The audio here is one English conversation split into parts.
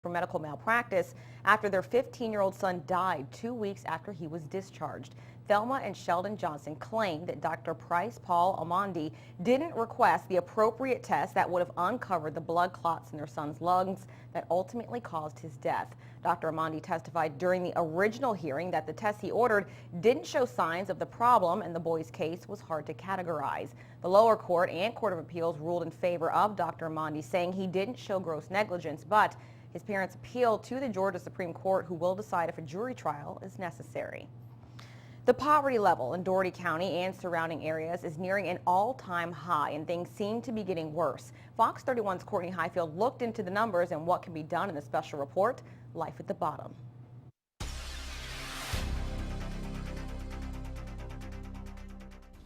for medical malpractice after their 15-year-old son died 2 weeks after he was discharged. Thelma and Sheldon Johnson claimed that Dr. Price Paul Almondi didn't request the appropriate test that would have uncovered the blood clots in their son's lungs that ultimately caused his death. Dr. Almondi testified during the original hearing that the test he ordered didn't show signs of the problem and the boy's case was hard to categorize. The lower court and Court of Appeals ruled in favor of Dr. Almondi, saying he didn't show gross negligence, but his parents appealed to the Georgia Supreme Court, who will decide if a jury trial is necessary. The poverty level in Dougherty County and surrounding areas is nearing an all-time high, and things seem to be getting worse. Fox 31's Courtney Highfield looked into the numbers and what can be done in the special report, Life at the Bottom.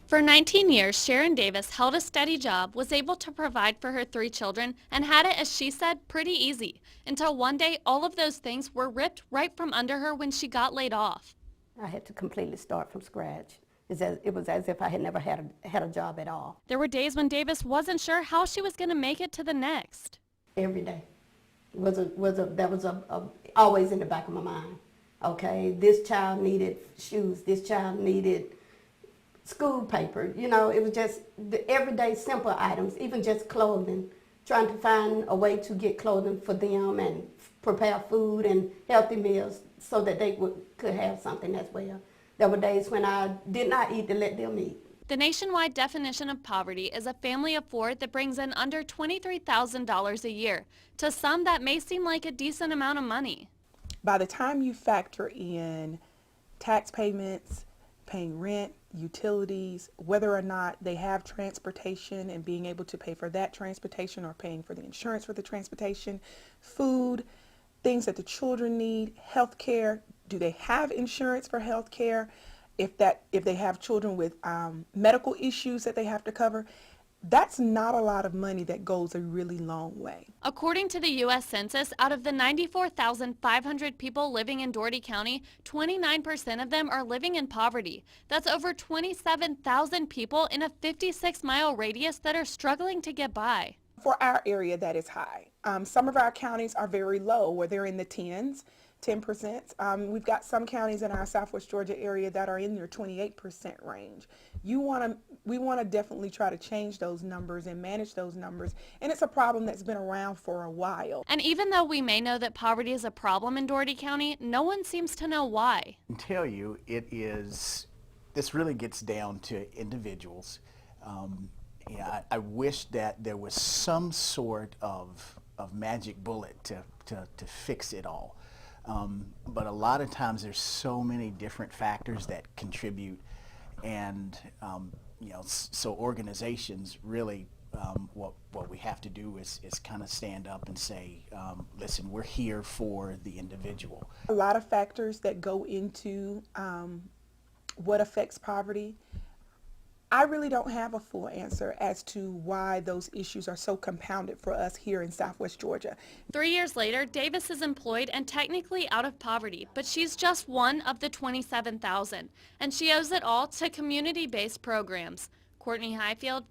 For 19 years, Sharon Davis held a steady job, was able to provide for her 3 children, and had it, as she said, pretty easy, until one day all of those things were ripped right from under her when she got laid off. I had to completely start from scratch. It was as if I had never had a job at all. There were days when Davis wasn't sure how she was going to make it to the next. Every day that was always in the back of my mind. Okay, this child needed shoes, this child needed school paper. You know, it was just the everyday simple items, even just clothing, trying to find a way to get clothing for them and prepare food and healthy meals so that they could have something as well. There were days when I did not eat to let them eat. The nationwide definition of poverty is a family of 4 that brings in under $23,000 a year. To some, that may seem like a decent amount of money. By the time you factor in tax payments, paying rent, utilities, whether or not they have transportation and being able to pay for that transportation or paying for the insurance for the transportation, food, things that the children need, health care, do they have insurance for health care? If they have children with medical issues that they have to cover, that's not a lot of money that goes a really long way. According to the U.S. Census, out of the 94,500 people living in Dougherty County, 29% of them are living in poverty. That's over 27,000 people in a 56-mile radius that are struggling to get by. For our area, that is high. Some of our counties are very low, where they're in the 10%. We've got some counties in our Southwest Georgia area that are in their 28% range. We want to definitely try to change those numbers and manage those numbers, and it's a problem that's been around for a while. And even though we may know that poverty is a problem in Dougherty County, no one seems to know why. I can tell you, this really gets down to individuals. Yeah, I wish that there was some sort of magic bullet to fix it all. But a lot of times there's so many different factors that contribute, and so organizations really, what we have to do is kind of stand up and say, listen, we're here for the individual. A lot of factors that go into what affects poverty. I really don't have a full answer as to why those issues are so compounded for us here in Southwest Georgia. 3 years later, Davis is employed and technically out of poverty, but she's just one of the 27,000, and she owes it all to community-based programs. Courtney Highfield.